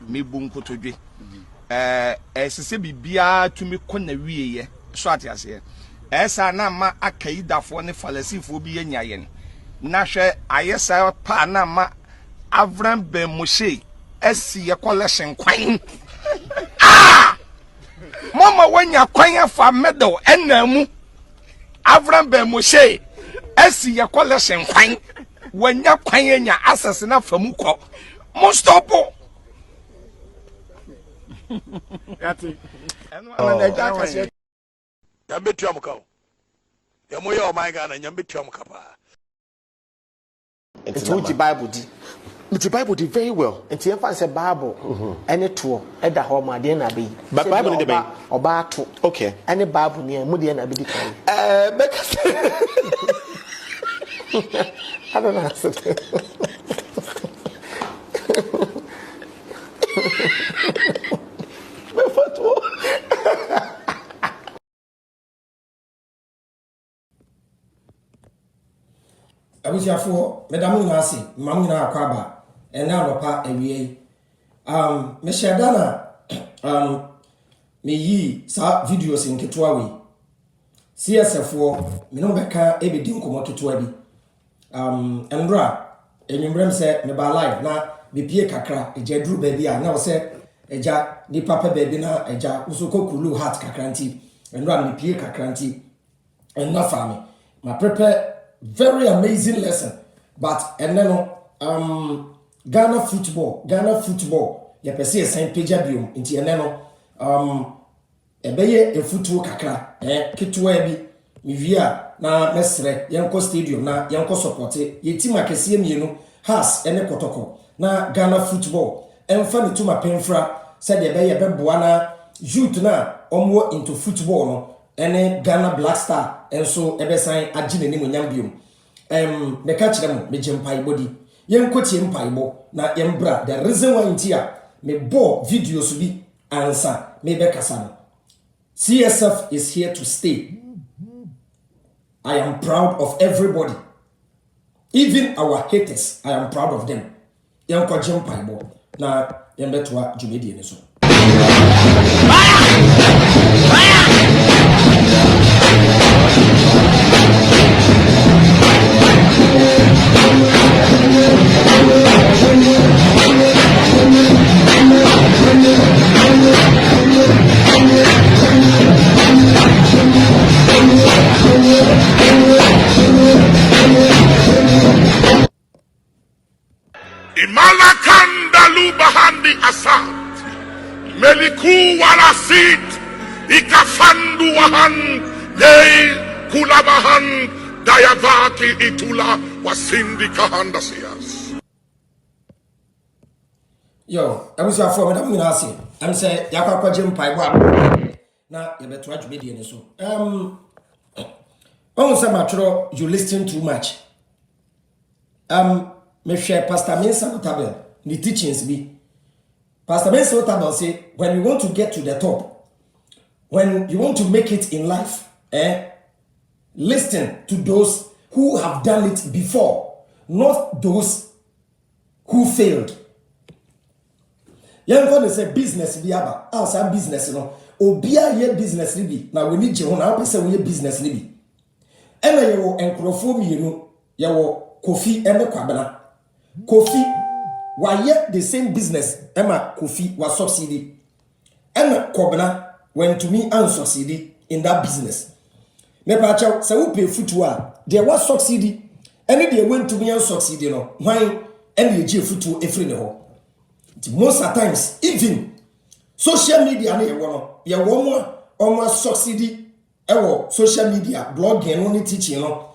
me bunkotodwe esese bibia tumi kona wieye so atiase esa na ma akaidafo ne falasifo bi yanyaye na hwe ayesa pa na ma avran ben moshe esi ye collection kwan mama wanya kwan afa medal enamu avran ben moshe esi ye collection kwan wanya kwan anya access na famu ko mo stop Yati. Yambe tuamka. Yamoya o my God, yambe tuamka pa. It's what the Bible did. The Bible did very well. It's your fancy Bible. Any tour, at the home, I didn't be. But Bible in the bay. Or bar two. Okay. Any Bible near Moody and I be I don't answer. Abusiafo medamu nyina ase mam nyina akwaba ena alopa ewie me shedana me yi sa videos nketoa we CSFo me no beka ebedi nkomo ketoa bi endra enyimrem se me ba live na me pie kakra eja duru ba bi a na wo se eja ni papa ba bi na eja usoko kulu heart kakra nti endra me pie kakra nti enna fa me ma prepare very amazing lesson, but and then Ghana football ya pese sign page biom nti and then ebeye e football kakra ketua bi mi via na mesre yenko stadium na yenko support ye team akese mienu has ene kotoko na Ghana football emfa ne tuma penfra said ebeye beboa na youth na omwo into football no ene Ghana Black Star enso ebesan agine ni monyam biom me ka kire mo me jempai body yenkotie mpai bo na yembra the reason why ntia me bo videos bi ansa me be kasa no CSF is here to stay. I am proud of everybody, even our haters. I am proud of them. Yenko jempai bo na yembetwa jumedi ene so Imalakanda lubahandi asad meliku warasit ikafandu wahan yei kulabahan dayavaki itula wasindi kahandasias. Yo, abusiafo madam nyina ase am say yakwa jempai bo na yebeto adwumedi ene so on say matro you listen too much. Me share Pastor Mensa Otabil, the teachings be. Pastor Mensa Otabil say, when you want to get to the top, when you want to make it in life, listen to those who have done it before, not those who failed. Young God say business be aba, outside business no. Obia ye business ni bi, na we need je ho na pese we business ni bi. Ena ye wo enkrofo mienu, ye wo Kofi ene Kwabena. Kofi waye the same business Emma Kofi was succeeding. Emma Kwabena went to me and succeeded in that business. Me pacha say we pay footwear. There was succeeding. Any they went to me and succeeded no. Why any je footwear efri ne ho. Most of times even social media na ye wo almost succeeding ewo social media blogging only teaching no.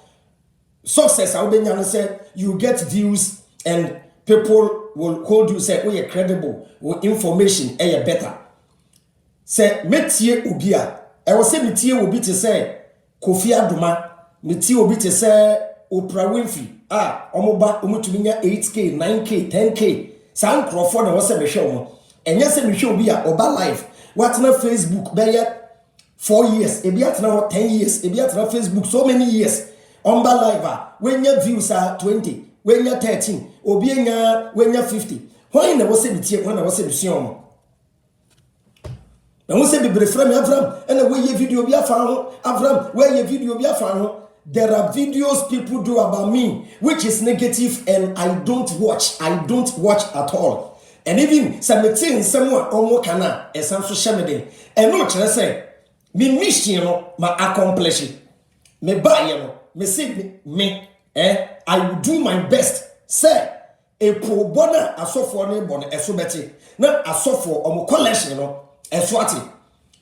Success I will say you get views and people will hold you say oh you're credible with information you're better. Say metie ubia I will say metie obi to say Kofi Adoma metie obi to say Oprah Winfrey omoba omutuminya 8k 9k 10k san crofo na wose mehwe omo enye se mehwe obi a oba live what na Facebook be 4 years ebi atena 10 years ebi atena Facebook so many years Omba live when your views are 20, when you're 13, obienya when you're 50, Why na wose bitie when na wose bisuon na wose bebre frame Avram and we ye video bi afa ho Avram we ye video bi afa ho. There are videos people do about me which is negative and I don't watch at all. And even something someone omo kana esam so shemede and no chere say me mission no ma accomplish it. Me buy no me say me I will do my best say a pro bona asofo ne bon eso beti na asofo omo collection no eso ati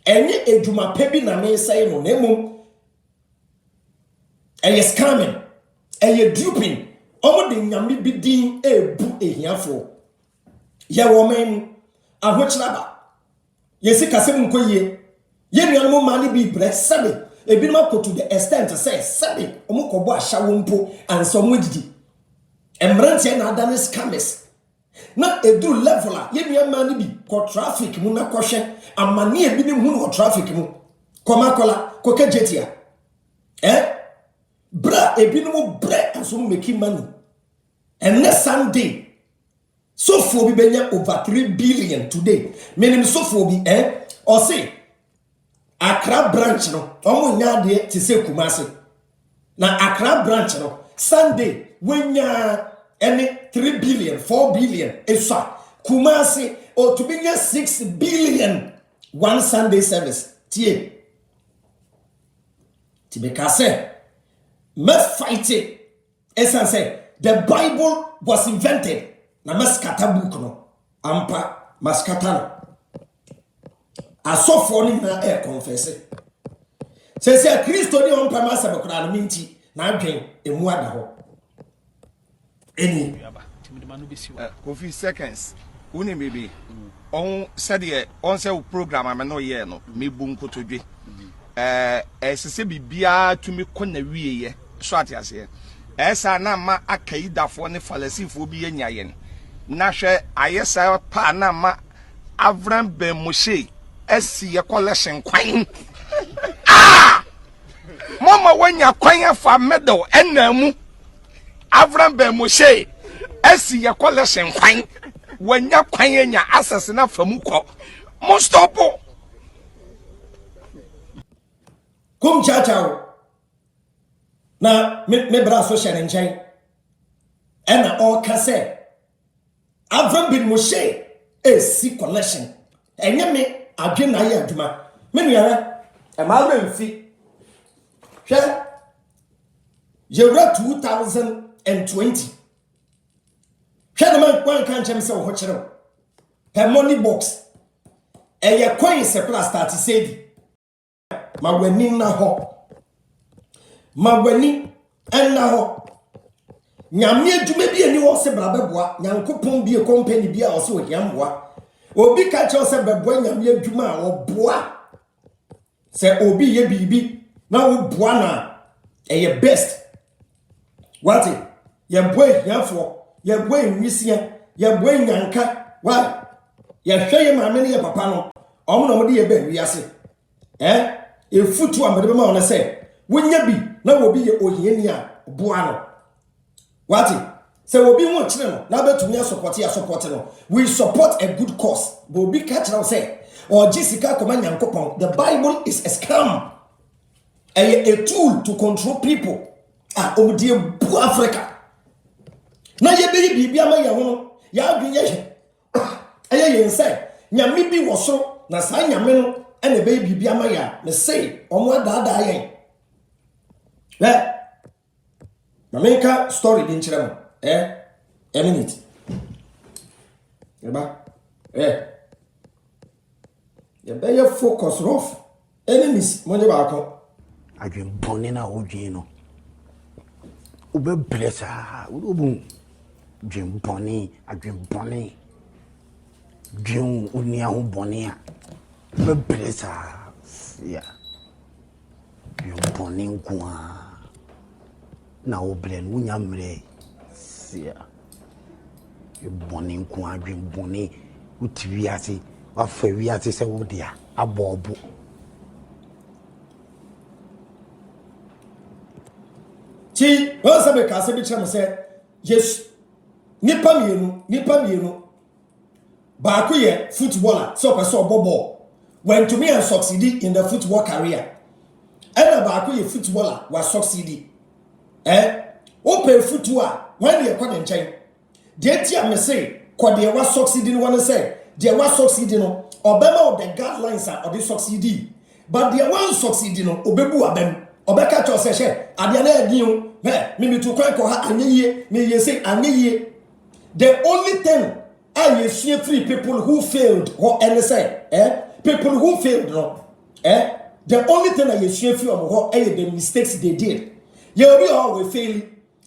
enye edwuma pebi na me say no nemum eye scamming eye duping omo de nyame bi din ebu ehiafo ye woman ahochiraba yesi kasem nkoyie ye nuanmo mani bi bre sabe ebi ma ko to the extent say sabe omo kobo ahyawo mpo ansom didi emrantie na adane scammers na edu level a ye nuanma ni bi ko traffic mu na kohwe amane ebi ni hu no traffic mu komakola kokejetia bra ebi no bre ansom making money and next Sunday so for bi benya over 3 billion today meaning so for bi or say Accra branch no omo nya de ti se Kumasi na Accra branch no Sunday wenya any 3 billion 4 billion eswa Kumasi or to be 6 billion one Sunday service tie tibekase me fight it esan say the Bible was invented na maskata book no ampa maskata no asofo ni na confess se Kristo ni on pama sabakura no minti na adwen emu ada ho eni Kofi seconds uni baby on said ye on say program am no ye no me bu nkotodwe sese bibia tumi konna wieye so atiase esa na ma akaidafo ne falasifo bi yenyaye na hwe ayesa pa na ma Avram Ben Moshe esi ye collection kwan mama wanya kwan afa medal enamu Avram Ben Moshe esi ye collection kwan wanya kwan enya access na famu ko mo stop kum chachao na me bra so share nchen ena all ka say Avram Ben Moshe esi collection enye me adwen na ya aduma me nuara e ma bra mfi hwe Yewra 2020 hwe na man kwan kan chem se wo kire per money box eye coin se plus start save magwani na ho magwani enna ho nyame adwuma bi ani wo se bra beboa nyankopon bi e company bi a wo se wo hiamboa obi ka che wo se beboa nyame adwuma a wo boa se obi ye bibi na wo boa na eye best what ye boy hiafo ye boy nwisia ye boy nyanka wa ye hweye maame ne ye papa no omo no mo de ye ba wiase efutu amede ma ona say wonya bi na wo bi ye ohiani a boa no what say wo bi ho kire no na betumi support no we support a good cause but obi ka kire say or jisika koma nyankopon the Bible is a scam a tool to control people omdie bu Africa na ye be bibia ma ye ho no ya adwenye ye yense nyame bi wo so na sa nyame no ene be bibia ma ya me say omo adaada yen na make story din kire mo a minute eba ya be ye focus rough enemies mo je ba ko adwen bone na odwen no ube blessa ubu dwen bone adwen bone dwen unia ho bone a ube blessa ya dwen bone nkwa na oblen unya mre ya bone nkwa adwen bone utiwi ase wafa wi ase se wo dia abobo ti o sabe ka se bi chem se yes nipa mienu baako ye footballer so person ball went to me and succeed in the football career and baako ye footballer was succeed open football when you come in chain dey tia me say ko dey was succeeding one say dey was succeeding no obema of the guidelines are the succeed but dey one succeeding no obebu abem obeka cho say she ade na edin me to kwan ko ha anyeye me ye say anyeye. The only thing I see three people who failed what and say people who failed no the only thing I see few of what the mistakes they did you be always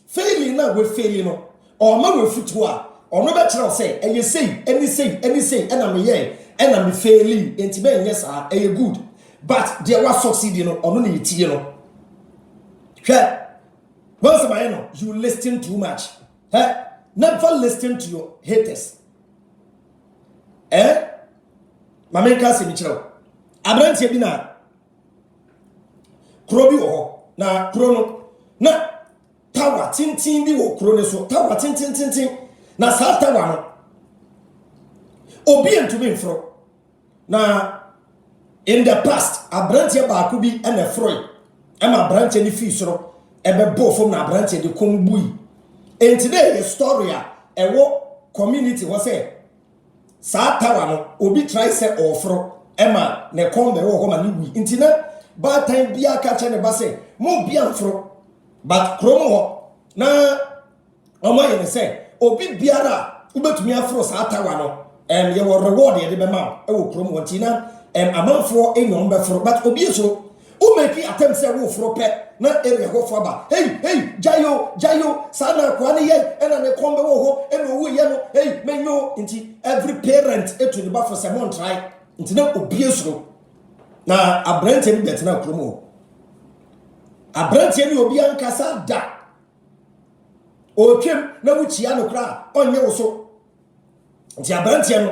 failing now we failing no or no we footwa or no better say and you say and I'm here and I'm failing into ben yes are good but there was succeeding or no need you know once I know you listen too much never listen to your haters. Mama kasi michiro. Abranti bi na krobi wo na krono na tawa tintin bi wo krone so tawa tintin na sa tawa no obi entumi mfro na in the past abranti ba ko bi na froi ma abranti ni fi soro ebe bo fom na abranti de kombui. And today the story community was say sa tawa no obi try say ofro ema ne kombe wo ko ma ni wi intina ba time bia ka che ne ba say mo bia mfro but kromo na omo ye ne say obi biara ubetumi afro sa tawa no ye wo reward ye de be ma e wo kromo intina amanfo enyo be fro but obi so o make attempt say wo fro pe na area go for ba hey jayo sana kwa ni ye ena ne kombe wo ho ena wo ye no hey menyo nti every parent etu ni ba for someone try nti na obi esuro na abrante ni betina kromo abrante ni obi ankasa da o twem na wuchia no kra onye wo so nti abrante no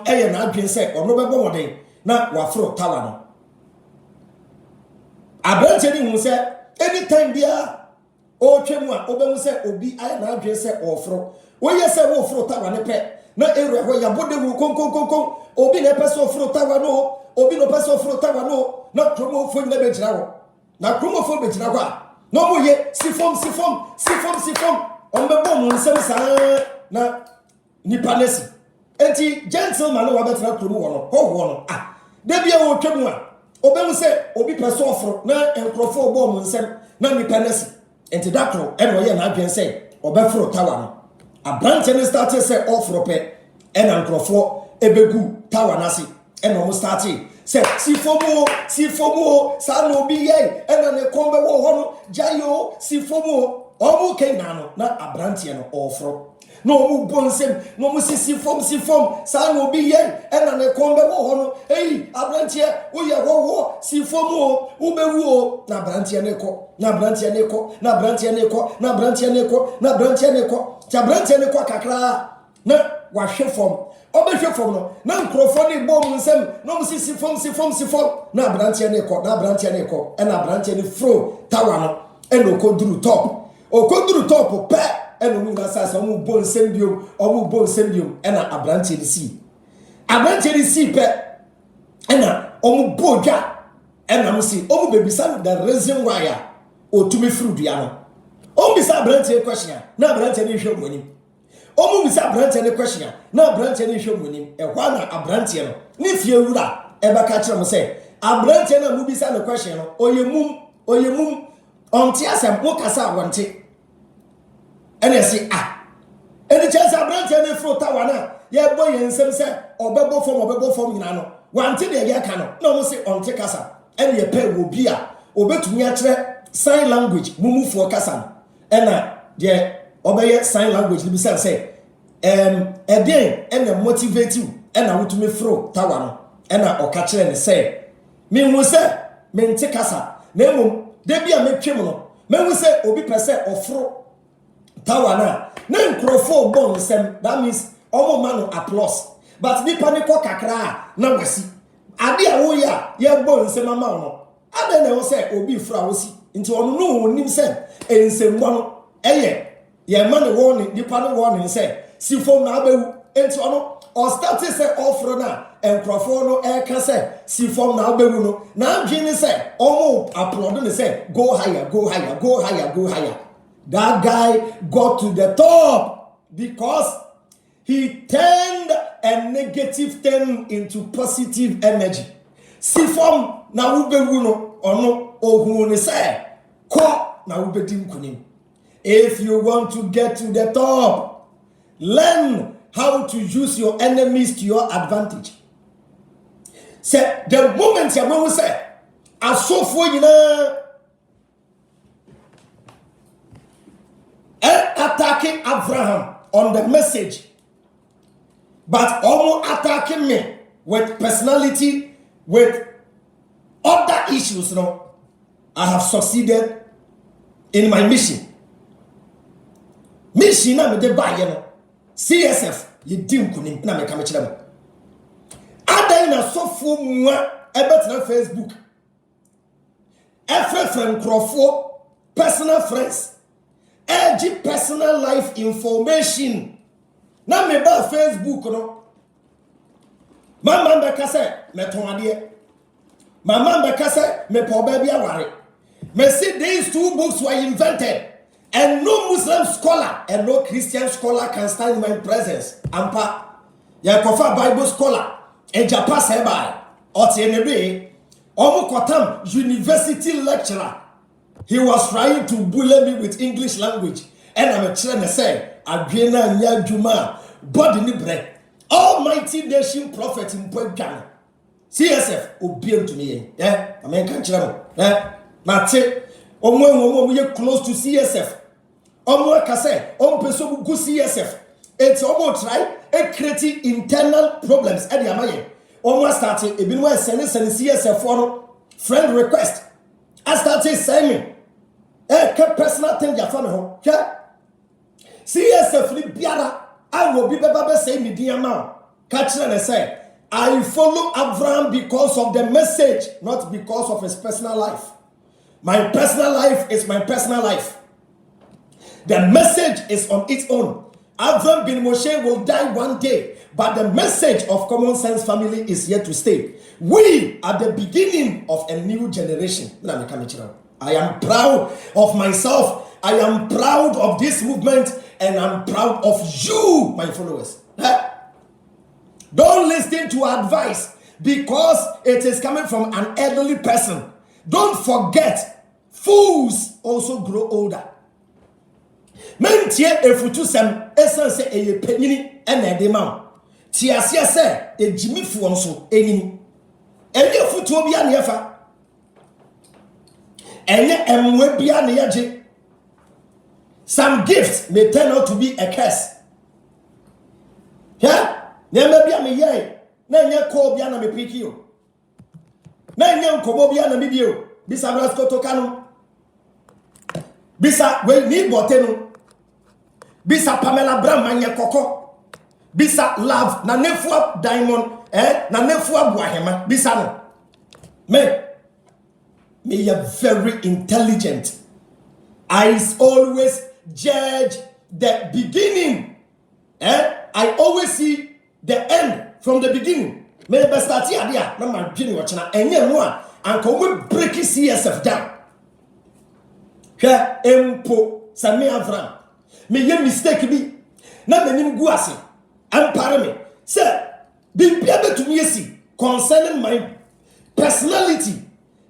eye na adwen se ono bebo moden na wafro tawa no abrante ni hu se anytime bia o twemu a obemu se obi aye na adwe se ofro wo ye se wo ofro tawa ne pe na ere ho ya bode wu kon obi na pe se ofro tawa no obi no pe se ofro tawa no na kromo fo ni be jira wo na kromo fo be jira kwa no mo ye sifom on be bom nsem sa na nipa nesi enti gentleman wa betra kromo wo no ho no de bia wo twemu a obemu se obi pese ofro na enkrofo obo mo nsem na nipa nesi enti dakro eno ye na adwen se obefro tawa no abrante ne start se ofro pe ena enkrofo ebegu tawa nasi eno mo start se sifomo sa no bi ye ena ne kombe wo ho no jayo sifomo omu kenna no na abrante no ofro no mu bonsem no mu sifom sa no bi ye ena ne kombe wo ho no hey abrante wo ye wo sifomo wo bewu o na abrante ne ko ti abrante ne ko kakra na wa hwefom obehwe fom no na nkrofo ne bom nsem no mu sifom na abrante ne ko ena abrante ne fro tawa no ena okoduru top pe ena mu ngasa sa mu bon sembiom ena abrante ne si pe ena omu bodwa ena mu si omu bebisa the reason why otumi fruit ya no omu bisa abrante question na abrante ne hwe monim omu bisa abrante ne question na abrante ne hwe monim ehwa na abrante no ne fie wura ebaka kire mo se abrante na mu bisa ne question no oyemum onti asem mo kasa wonte ene si ene chance abrante ne fruit tawa na ye boy ensem se obebo fom nyina no wante de ye ka no na mo se onte kasa ene ye pe wo bia obetumi a kire sign language mumufu kasa ena de obeye sign language li bisa say eden ena motivate you ena wutumi fro tawa no ena okakire ne say me hu say me nte kasa na emom de bia metwem no me hu say obi pese ofro tawa na nkrofo bon sem that means omo man applause but nipa ne ko kakra na wasi ade a wo ya ye bon sem ama no ade na wo say obi fra wosi nti onu no onim say ensembo no eye ye man warning nipa no warning say sifom na abewu enti onu or started say offer na enkrofo no e ka say si form na obewu no na adwene say omo upload no say go higher, go higher, go higher, go higher. That guy got to the top because he turned a negative thing into positive energy. Si form na obewu no ono ohun ni say ko na obedim kunim. If you want to get to the top, learn how to use your enemies to your advantage. Say the moment you will say, I saw for you know, attacking Abraham on the message, but almost attacking me with personality, with other issues. No, I have succeeded in my mission. Mission na me de ba ye no. CSF ye dim kunim na me ka me kire mo. Adan na sofo mua ebet na Facebook. Friend crofo personal friends. Personal life information. Na me ba Facebook no. Mama mbeka se me ton ade. Mama mbeka se me po ba bia ware. Me see these two books were invented. And no Muslim scholar and no Christian scholar can stand in my presence. Ampa, Yakofa Bible scholar, and Japa Sebai, or Tienebe, Omokotam university lecturer. He was trying to bully me with English language. And I'm trying to say, Adriana Nyajuma, body nibre, Almighty Nation Prophet in Ghana. CSF, obedient to me. Yeah, I mean, can't you know? Yeah, Mate, we are close to CSF. Omo kase on person go CSF. It's almost try a create internal problems at the amaye. Omo started e bi no send CSF for friend request. I started saying personal thing ya for me ho. CSF ni biara I will be baba say me dia ma. Catch and say I follow Abraham because of the message, not because of his personal life. My personal life is my personal life. The message is on its own. Avram bin Moshe will die one day, but the message of Common Sense Family is here to stay. We are the beginning of a new generation. I am proud of myself. I am proud of this movement, and I'm proud of you, my followers. Don't listen to advice because it is coming from an elderly person. Don't forget, fools also grow older. Men tie efutu sem esan se eye penyini ena de ma tie ase se ejimifu nso enyini enye futu obi ane efa enye emwe bia ne yaje. Some gifts may turn out to be a curse. Yeah, nyama bia me ye na enye ko bia na me piki o na enye nkomo bia na me bio bisa brasko to kanu bisa we ni botenu bisa Pamela Bram manye koko bisa love na nefua diamond na nefua buahema bisa no me are very intelligent. I always judge the beginning. I always see the end from the beginning. Me be start here dia na ma dwene wo chena enye no a anka we break CSF down. Hwe empo Sami Avram me ye mistake bi na manim gu ase ampare me say bibia betumi esi concerning my personality,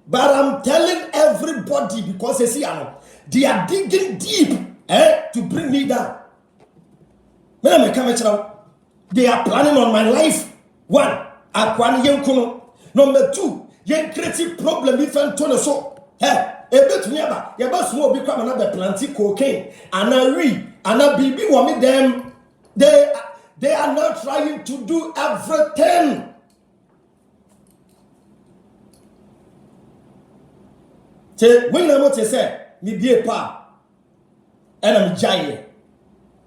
but I'm telling everybody because they are digging deep to bring me down. They are planning on my life. One, akwani yenkuno. Number two, yen creative problem if I'm told so. Yaba small be come another planting cocaine and a baby want them. They are not trying to do everything. When I'm not say me be a pa and I'm giant.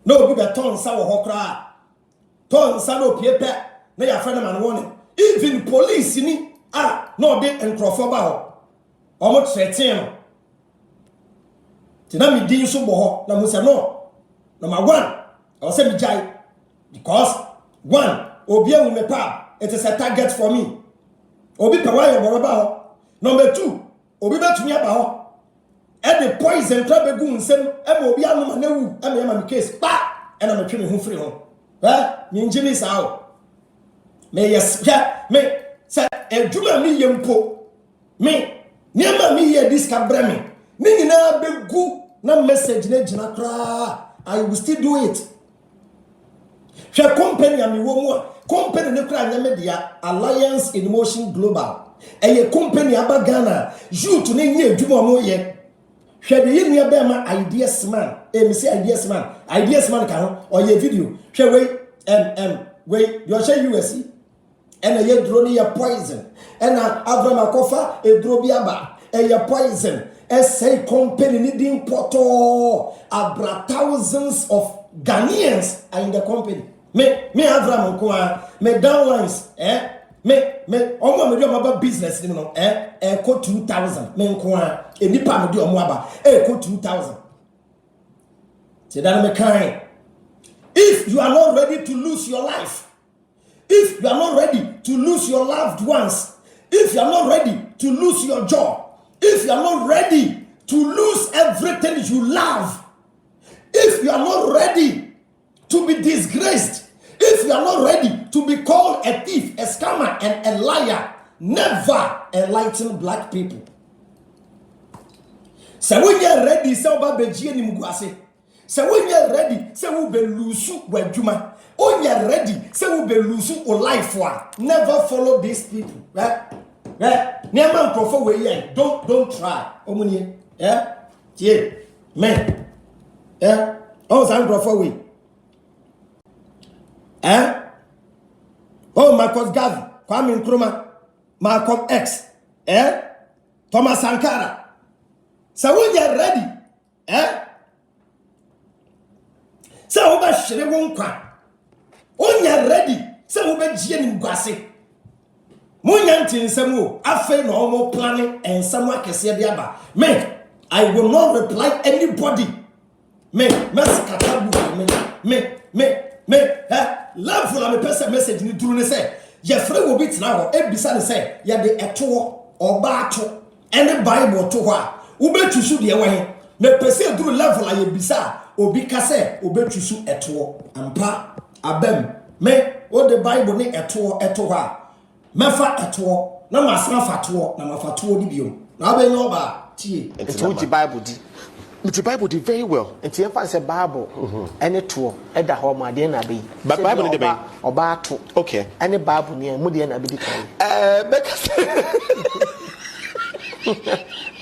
No be ton saw hokra. Ton sano piepe na your friend man warning. Even police ni no they encrofoba. Almost 13. Tina mi din so bo na mo say no. Number one, I was say me jai because one, obi ewu me pa, it is a target for me. Obi pe wa yo boroba ho. Number 2, obi betumi aba ho. E the poison tra begu nsem e ma obi anoma na wu e ma me case pa e na me twe me ho free ho. Me njimi sa o. Me yes ya me say eduma mi yempo. Me niema mi ye this ka breme. Ni nyina begu na message na gina kra. I will still do it. She company ami wo mu company ne kra nyame dia Alliance in Motion Global. Eye company aba Ghana youth ne nye adwuma mo ye. Hwe de ye nua be ma ideas man. Me say ideas man ka ho oye video. Hwe we you share USC. Ena ye dro ne ye poison. Ena Abraham Akofa e dro bi aba. Eye poison. Say company ni din poto abra thousands of Ghanaians are in the company. Me Abraham Nkoa, me downlines, me omo me do about business ni no, ko 2000 me Nkoa, enipa me do omo aba, ko 2000. Say that me kind. If you are not ready to lose your life, if you are not ready to lose your loved ones, if you are not ready to lose your job, if you are not ready to lose everything you love, if you are not ready to be disgraced, if you are not ready to be called a thief, a scammer, and a liar, never enlighten black people. So when you are ready, say oba beji ni mguase. So when you are ready, say we be lusu wejuma. When you are ready, say we be lusu o life wa. Never follow these people, right? Niaman profo we here. Don't try. Omunye. Yeah. Man. Oh, some profo we. Oh, Marcus Garvey, Kwame Nkrumah, Malcolm X, Thomas Sankara. So when you're ready, so we be shere won kwa. When you're ready, so we be jie ni mguase. Munyanti nsemu afa no omo planning and someone kese bi aba. Me, I will not reply anybody. Me skatabu me love for me person message ni duru ne say ye free wo bit na ho e bisa ne say ye de eto oba ato any bible to ho a wo betusu de we me person duru level a ye bisa obi ka say obetusu eto ampa abem me o the bible ni eto ho a mefa eto na masra fato na mafato di biom na be no ba tie eto di bible di the Bible did very well. And the emphasis Bible, any tour, at the home, I didn't be. But Bible in the bay. Or bar two. Okay. Any Bible near Moody and Abidi.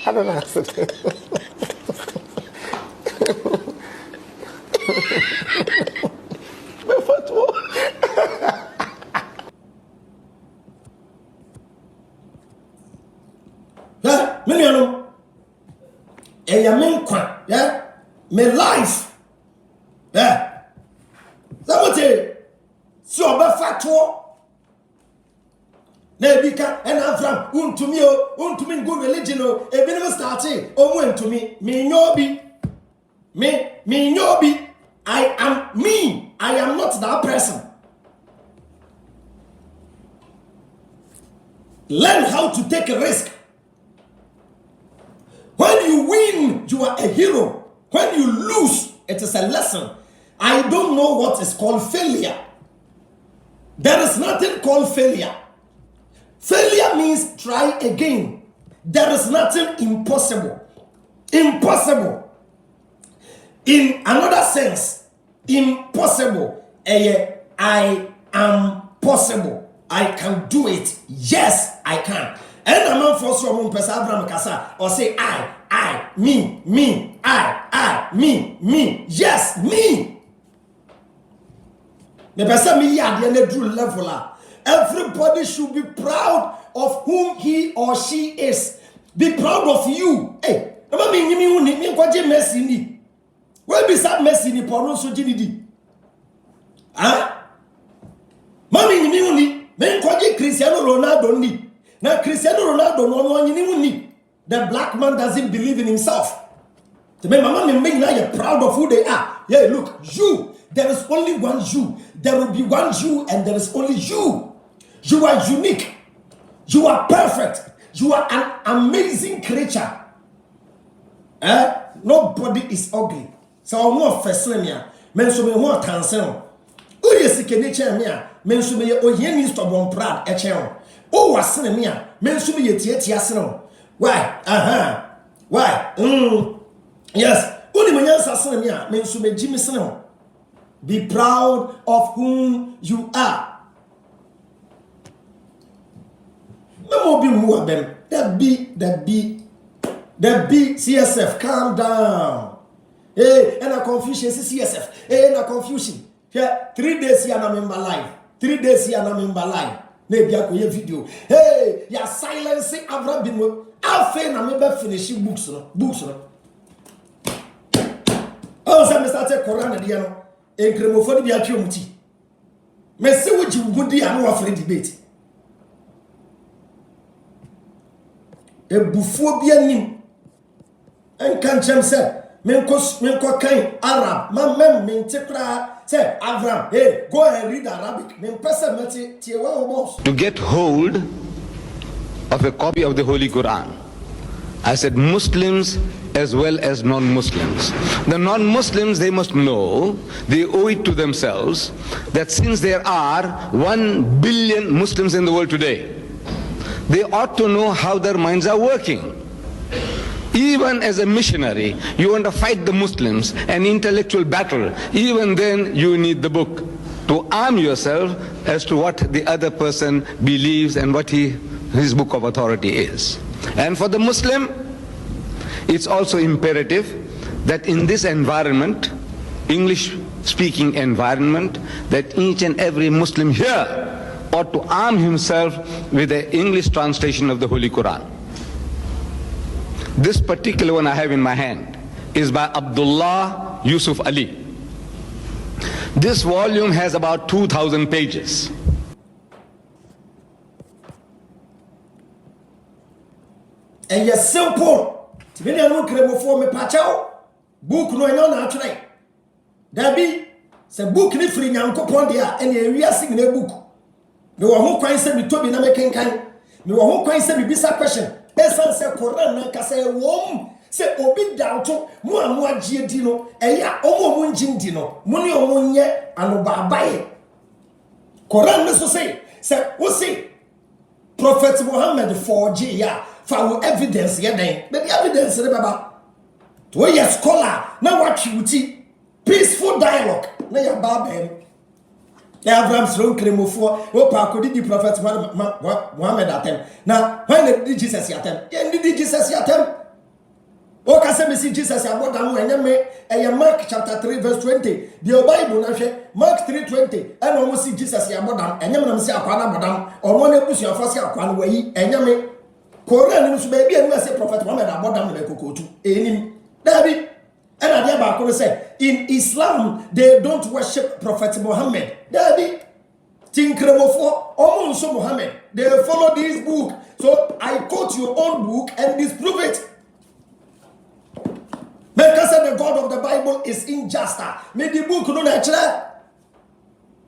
I don't answer. Yeah, million. Yeah, my life. Yeah. Somebody, so be fatwa. Nebika and Avram, untumi good religion, e be never started. To me nyobi. Me nyobi. I am me. I am not that person. Learn how to take a risk. When you win, you are a hero. When you lose, it is a lesson. I don't know what is called failure. There is nothing called failure. Failure means try again. There is nothing impossible. Impossible. In another sense, impossible. I am possible. I can do it. Yes, I can. And a man force your own person, Abraham Kasa, or say I, me, I, me. Yes, me. The person me at the end drew level. Everybody should be proud of whom he or she is. Be proud of you. Hey, no me me kwaje mercy ni. Where be that mercy ni pono so jinidi? Ah? Mami ni uni, me kwaje Cristiano Ronaldo ni. Now Cristiano Ronaldo no the black man doesn't believe in himself. The mama me now you're proud of who they are. Yeah, look, there is only one you. There will be one you, and there is only you. You are unique. You are perfect. You are an amazing creature. Nobody is ugly. So I'm not fascinating. Men so me want cancel. Oh yes, can nature me. Men so me oh yen is to bon proud e chen. Oh wasene me. Men so me yetiatia sene. Why? Why? Yes. Only me yan sasene me. Men so me jimi sene. Be proud of whom you are. Memo be more them. That be CSF. Calm down. Hey, and a confusion CSF. Hey, and a confusion. Yeah, 3 days here I'm in my life. 3 days here I'm in my life. Maybe I could video. Hey, you're silencing Abraham Bimo. I'll fail and maybe finishing books. Oh, so I started Quran and Diano. And Cremophobia Kiumuti. May say what you would do and offer debate. A buphobia nim. And can't say. Menko kain Arab, my mem min tekra say Avram, hey, go and read Arabic. Men person meti tiewa almost. To get hold of a copy of the Holy Quran, I said Muslims as well as non-Muslims. The non-Muslims, they must know, they owe it to themselves, that since there are 1 billion Muslims in the world today, they ought to know how their minds are working. Even as a missionary, you want to fight the Muslims, an intellectual battle, even then you need the book to arm yourself as to what the other person believes and what his book of authority is. And for the Muslim, it's also imperative that in this environment, English-speaking environment, that each and every Muslim here ought to arm himself with the English translation of the Holy Quran. This particular one I have in my hand is by Abdullah Yusuf Ali. This volume has about 2,000 pages. And you're simple. To be able to for me pachao book no na atwene. Dabi se book ni free nyanko pon dia and e wi asig na book. Me wo ho kwan se mi tobi na me kenkan. Me wo ho kwan se mi bisa question. Esan se Quran na ka se wom se obi dauto mu amu agye di no eya omo njindi no mu ne omo nye anobabaye. Quran ne so say wo say Prophet Muhammad 4G ya for evidence ya den. But the evidence re baba. To ye scholar na what you ti peaceful dialogue na ya baba Abraham Sloan Cremofo, Opa could the Prophet Muhammad attempt. Now, when did Jesus attempt? Did Jesus attempt? O can say see Jesus about them and Mark chapter 3 verse 20. The Bible Mark 3:20 and almost see Jesus about them and you say Akwana Madam or one push your first Akwan way and Yame Koran baby and say Prophet Muhammad about them like Kokotu. Any David. And I never say in Islam they don't worship Prophet Muhammad. Daddy, Tinkremofo, Omunso Muhammad. They follow this book. So I quote your own book and disprove it. Because the God of the Bible is unjust. May the book no natural.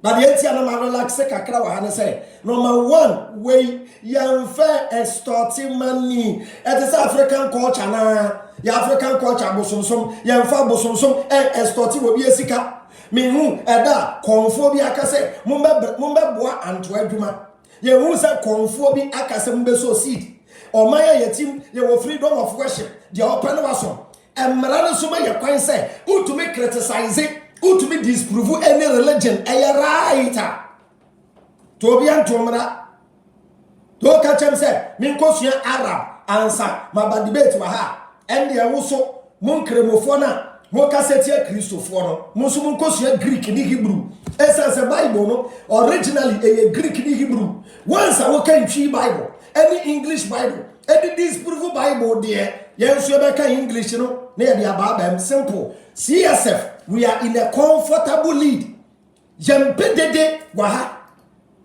But the Etiana relax kakra wa say number 1 way yanfa extorting money. It is African culture na. Ya African culture bosomsom yanfa bosomsom extorting obi esika. Me hu eda konfo bi akase mumbe boa anto adwuma. Ye hu se konfo bi akase mbe so seed. Omaya yetim ye wo freedom of worship. The open waso. Emra no so ma ye kwan say who to make criticize it. Who to be disprove any religion a right to be antomra to catch him say min kosua Arab answer ma ba debate wa ha and they also mon cremofo na mo kasetia Christopher no mo so mon kosua Greek ni Hebrew essence Bible no originally a Greek ni Hebrew once I work in Bible any English Bible any disprove Bible there yes you be kan English no na ya dia ba simple CSF we are in a comfortable lead. Yempedede waha.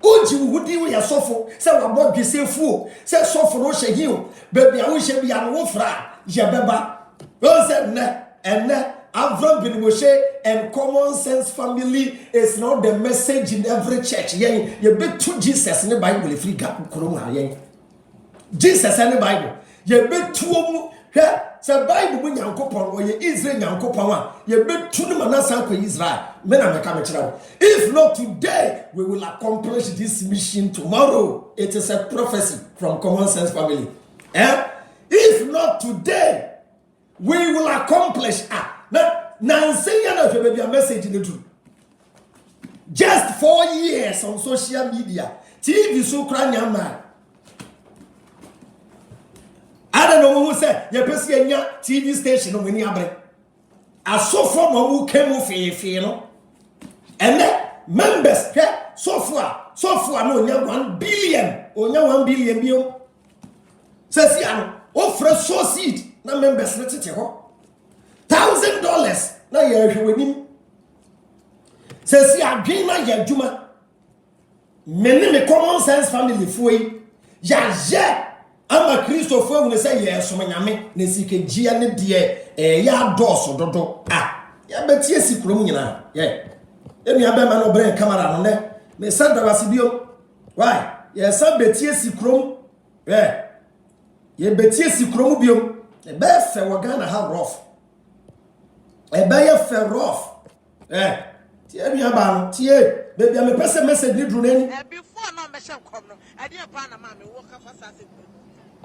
Uji wudi we asofo. Se wabo gwese fuo. Se sofo no hye hiu. Baby a wo hye bia no fra. Yebeba. O se ne ene Avram Binimoshe and Common Sense Family is not the message in every church. You bet to Jesus in the Bible if you got Kuruma. Jesus and the Bible. You bet to the Bible when you go or you Israel and Kopama. You bet to the Manasanko Israel. Men are coming. If not today, we will accomplish this mission tomorrow. It is a prophecy from Common Sense Family. If not today, we will accomplish. Nancy, baby, a message in the truth. Just 4 years on social media. TV so crying man. I don't know who said your TV station when you are. I saw from who came off a and then members, so far, no, 1 billion, or 1 billion bill. Says, offer so seed, no members, let's say, $1,000. Now you're with him. Says, ya dream, ya juma. Many Common Sense Family for ya. I'm a Christopher when they say yes, so many Nesike Gianni dear, ya dosso dodo. Ya bet yes, Crumina. Yeah. Let me have a man of brain camera on there. Me Santa Vasibio. Why? Yes, some bet yes, Crum. Yeah. Ye bet yes, Crumium. A bear fair wagana have rough. A bear fair rough. Tear me about, tear. Baby, I'm a person message did run. Before no mission come, I didn't find a man who walk up for something.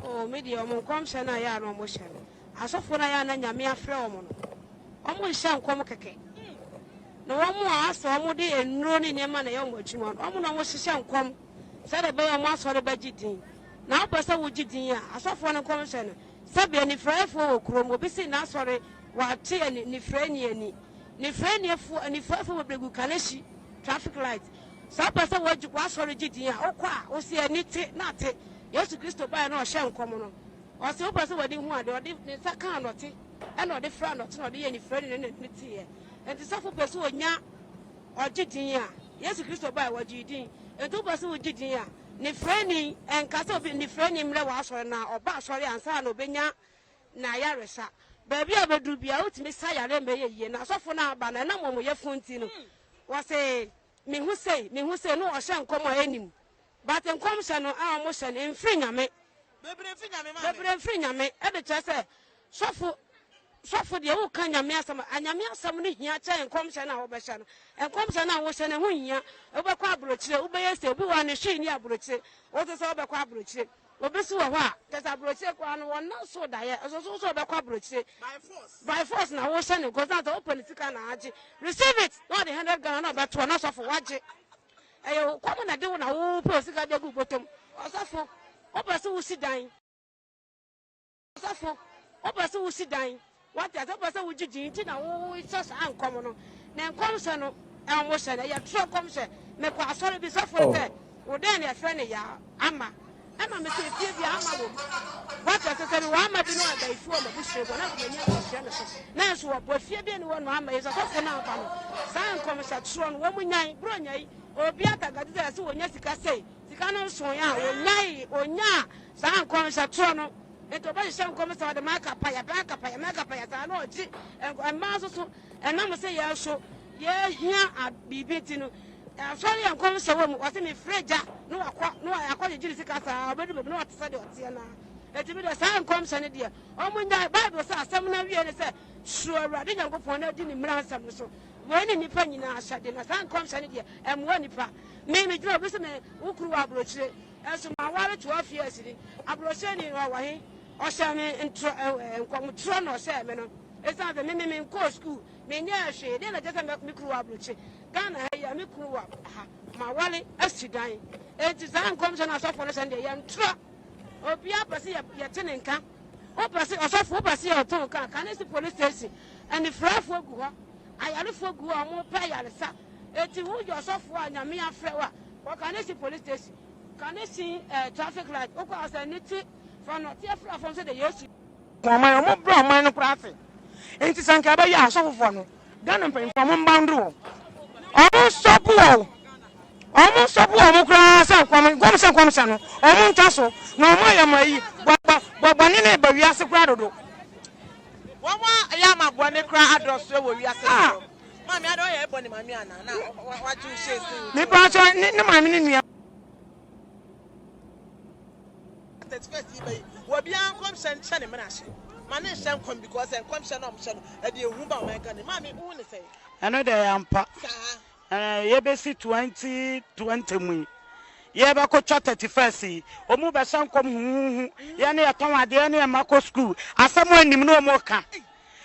Oh, medium, come, Shana, ya no motion. I saw for I and Yamia Fromon. Almost shall come cake. No one more asked for more day and running your money on what you want. Almost shall come. Said a bear once for the budgeting. Now, person would you, I saw for a commission. Sabi any friend for Chrome will be seen now, sorry, what tea and Nifreni. Nifreni for any friend for the Bukaleshi traffic lights. Some person what you was for Gidia, or qua, or see a nitty, not it. Yes, Christo by no sham common. Or some person what didn't want, or didn't account of it, and not the friend or not any friend in it. And the suffer person or Gidia. Yes, Christo by what you did, and 2 person with Gidia. Nifreni and Castle Nifreni Mlewas now, or Basori and San Obenya Nayaresa. Baby, I will do be out, Messiah, and be a so for now, but no one will have Fontino. Was a me who say, no, I shan't come any. But in commission or our motion in Fringame. Baby, Fringame, every chest, so for the old kind of massam, and Yamia somebody here, and commission our Bashan, and commission our motion and Hunya, over Quabroche, Ubayas, one a sheen Yabroche, what is over Quabroche. Obesua, there's a broche one not so dire, as also the Quabroche. By force now, ocean goes out to open it. Receive it, not the 100 gun, but to another for watch it. I come on, I do now, person got the good bottom. Or so, Obasu will sit dying. Obasu will sit dying. What the other person would you do? Now, it's just uncommon. Then comes an emotion, a true commission, make a sorry be suffered. Well, then a friend, Amma. I'm a mistake, Amma. What I said, Amma do not die for the bishop, now, so what Fabian one Mamma is a half now. Sign commission, strong woman, Bruny, or Beata got there, so when Jessica say, the canon so young, or nya, sign commission, Trono. And to buy some comments on the Macapaya, Bacapaya, I know it, and Master, and Mamma say, I show, yeah, here I'd be beating. Sorry, I'm coming so was in a Fredja. No, I call it Jessica, I already know what to say. Let me the sign comes and dear. Oh, when the Bible says, some of you said, sure, I didn't go for nothing in ransom. So when in the penny now, shut in a sign comes and dear, and one if I maybe drop listen, who grew up, as my wallet 12 years, I brought in our way. Or shall me and Tron or Salmon. It's not the minimum course school. May near shade, then I just make me crew up. Ghana, I make crew up. My wallet, as to die. It is uncommon as often as Sunday, young truck. Or be up as your tenant camp. Or pass it, or so for pass your tongue, can I see police station? And if I for go, I only for go more pay at the sack. It's who yourself one, and me a flower. Or can I see police station? Can I see traffic light? Or cause I need to. From not here from the years. My own brown man profit. Ain't it San Cabaya so for Ghana from Boundary? Almost so poor. Almost so poor, Mucras, and Commission, almost tassel. No, my, but Banana, but we are so proud of. Wama yama bone kra address we wi ase. Mami ado ye bone mami ana na wa ju shesi. Me pa so ni mami ni nua. Obi an kom shen me na hye. Mane shen kom because en kom shen no hye no e de ehu ba man ka ni mami hu ni say. Eno de yampa. Ye be si 2020 mu. Ye ba ko 31st. Omu be shen kom hu. Ye ne yeton ade ne mako school. Asamo anim no mo ka.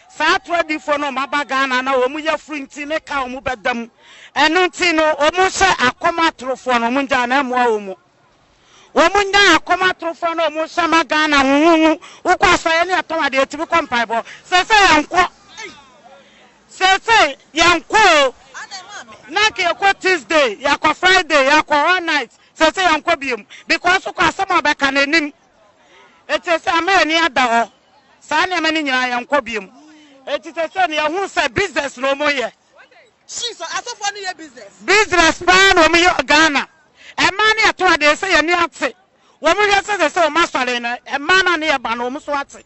Sa tradi fo no mabaga na omu ye frunti ne ka omu bedam. Eno nti no omu se akoma trofo no mu nja na mo omu. Womunya akoma trofo no mu sama Ghana huhu ukwasa ye ne atoma de etibi kompaibo sese yanko na ke ko Tuesday yakwa Friday yakwa one night sese yanko biem because ko asama be ka nanim etese amani ada ho sa ne amani nya yanko biem etese ne hu se business no mo ye she so asofo no ye business pa no mo ye Ghana Emani atwa de se ye ni ate. Wo mu hwese se o masale na emana ne ye ba no mu so ate.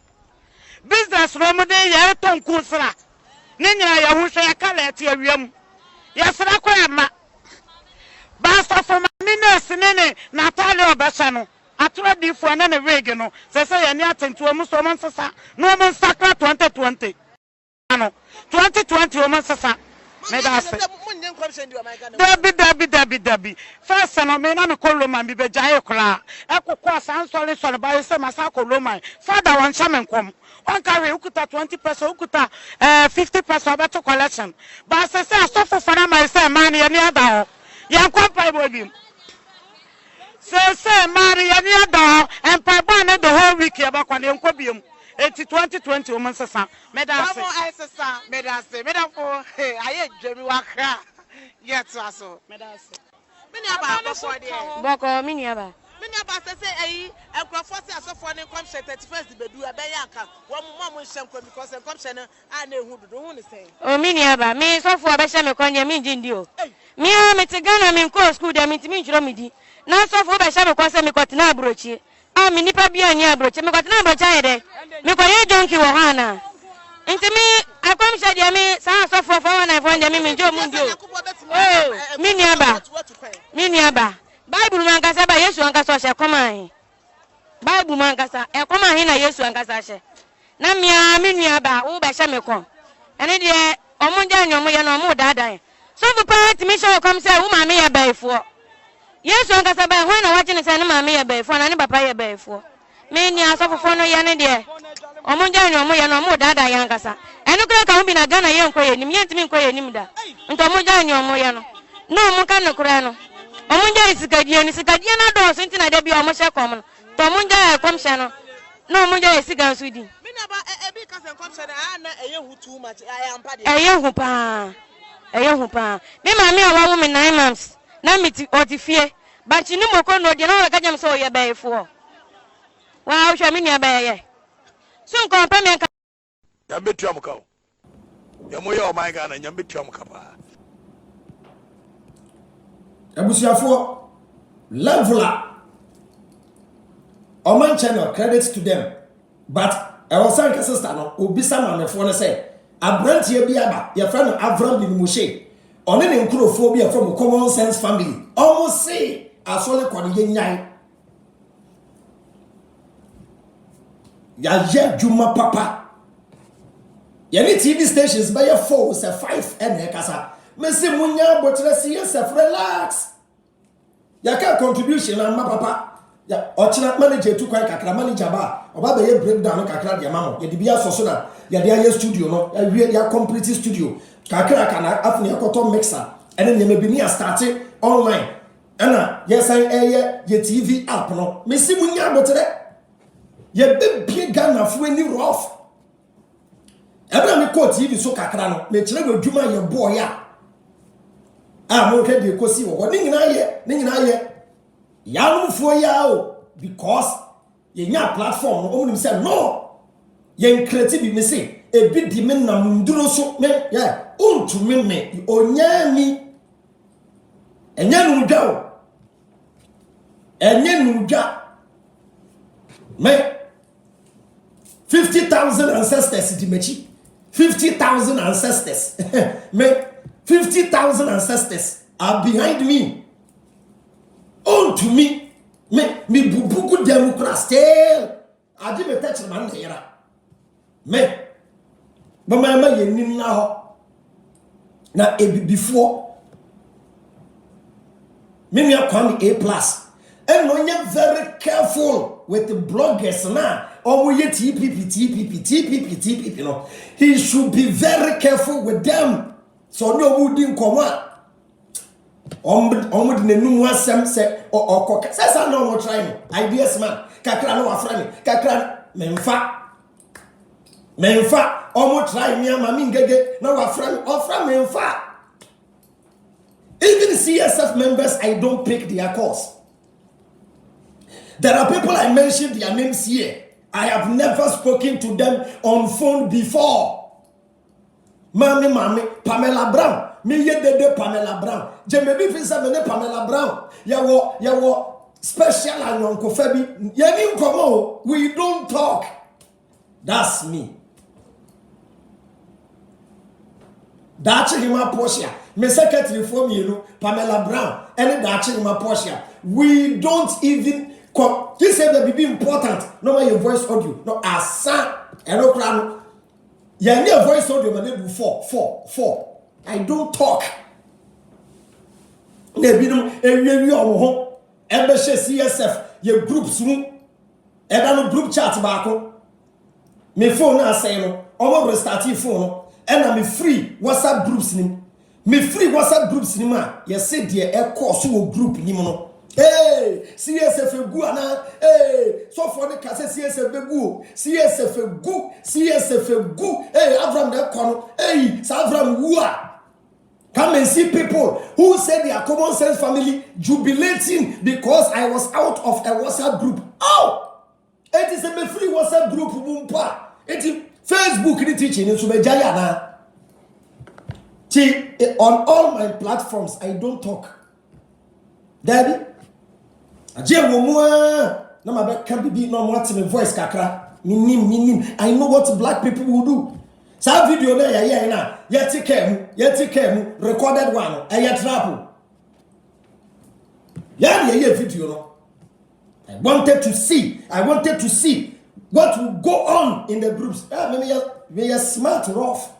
Business ro mu de ye tonku sra. Ne nyina ye hu hwe ye kala ate awiam. Ye sra kwa ema. Ba so for minus ne Natalia obesa no. Atwa di fu na ne wig no. Se ye ni ate ntu o mu so mo nsesa. No mo nsakra 2020. Ano 2020 o mo nsesa. Me da se. Dabi. First no me na me koloma bi bejaye kra. Ekoko asansole sole ba yese masa koloma. Father wan chamen kom. On carry ukuta 20%, ukuta 50% beto collection. Ba se asofo fana ma se man ye ni ada. Yan kom pai bodim. Se man ye ni ada. En pai ba na the whole week ye ba kwale enko biem. 2020 woman sasa medase medafo aye dwemi wakra yet aso medase mini aba boko de boko mini aba sese eyi ekrofo se asofo ne kom 31st bedu abeya aka wo mo nshem kom because kom hye no a na ehu dodo hu ne sei o mini aba me sofo abehye me kwanya me njindi o me a metigana me nko school de me ntimi njuro medi na sofo abehye me kwase me kwatena abrochie a me nipa bia nya abrochie me kwatena abrochie ayede me kwaye jonki wo hana ntimi akom hye de me sa sofo 419 de me njo mu ndio mini aba Bible mangasa ba Yesu angasa hye koman Bible mangasa e koman he na Yesu angasa hye na mia mini aba wo be hye me kon ene de omunja nyomo ye no mu dadan so for party me show come say wo ma me ye baifo Yesu angasa ba ho na wache ne say ne ma me ye baifo na ne papa ye baifo me ni asofofo no ye ne de omunja nyomo ye no mu dadan ye angasa ene kura ka ho bi na Ghana ye nko ye nim ye ntimi nko ye nim da nto omunja nyomo ye no no mu kan ne kura no omunja isikadie na do so ntina de bi o mo hye kom no to omunja kom hye no omunja isigan so di minaba ebi ka se kom hye na na eye hu too much ayampa de eye hu pa me ma me awa wo me 9 months na miti otifie ba chi ni moko no de na ka jam so ye baefo wa wo hwe me nia ba ye so nko pa me ka ya betu amka o ya mo ye o my God na nya betu amka ba abusuafo leveler Oman channel credit to them but I was saying que sister no obisa mamefo no say abrantie bi aba ye fra no Avram bin Moshe one ne nkurofo bi from common sense family almost say asole kwani ye nyan ya je juma papa ye ni TV stations by 4 say 5 and kasa mesi munya botresi yes relax ya ka contribution na ma papa ya ochina manager tu kwai kakra manager ba oba be ye breakdown kakra de mamo ye dibia soso na ya de ya studio no ya wie ya complete studio kakra kana afuni akoto mixer ene nyeme bi ni start online ana yes ye TV app no mesi munya botre ye be Ghana fu ani rough ebra me ko TV so kakra no me kire we dwuma ye boy ya mo ke de kosi wo ni nyina ye yanumfo ya o because ye nya platform no omunim say no ye create bi me say e bi di me na munduro so me ya untu me onyani enyanu dwa me 50,000 ancestors dimechi. 50,000 ancestors. Me 50,000 ancestors are behind me. On to me. Me bubuku democracy. I didn't touch man here. Me. But my man now. Now before. Me are coming A+. And when you're very careful with the bloggers now, or we TPP, you know, he should be very careful with them. So no wouldn't come on. Omud ne numu asem se okok. Sasa no mo try ideas man. Kakra no afra kakra memfa. Omo try me mami ngege na wafra ofra memfa. Even CSF members, I don't pick their course. There are people I mentioned their names here. I have never spoken to them on phone before. Mami, Pamela Brown. Me ye de Pamela Brown. Jemebi fisa me Pamela Brown. Yawo special and Uncle Fabi. Yeni komo. We don't talk. That's me. Dachi hima Portia. Me secretary for me, you know, Pamela Brown. And dachi hima Portia. We don't even this say that be important. No matter your voice audio. No asa. Eno krano. Ya need a voice audio man do 4. I don't talk. Nebi no ewi omo ebe she CSF ye groups mu. Eda no group chat baako. Me phone na say no. Omo restart phone no. And me free WhatsApp groups ni. Me free WhatsApp groups ni ma. Ye say de e course wo group ni mo no. Hey, CSF gu ana. Hey, so for the case CSF gu. CSF gu. Hey, Avram de kono. Hey, Savram wua. Come and see people who say they are common sense family jubilating because I was out of a WhatsApp group. Oh, it is a free WhatsApp group. It is Facebook ni teaching in Subejaya na. On all my platforms, I don't talk. Daddy, no matter can be no more to voice kakra. Minim. I know what black people will do. Sa video there na yeti kemu recorded one trap. Yeah video no. I wanted to see what will go on in the groups. We are smart rough.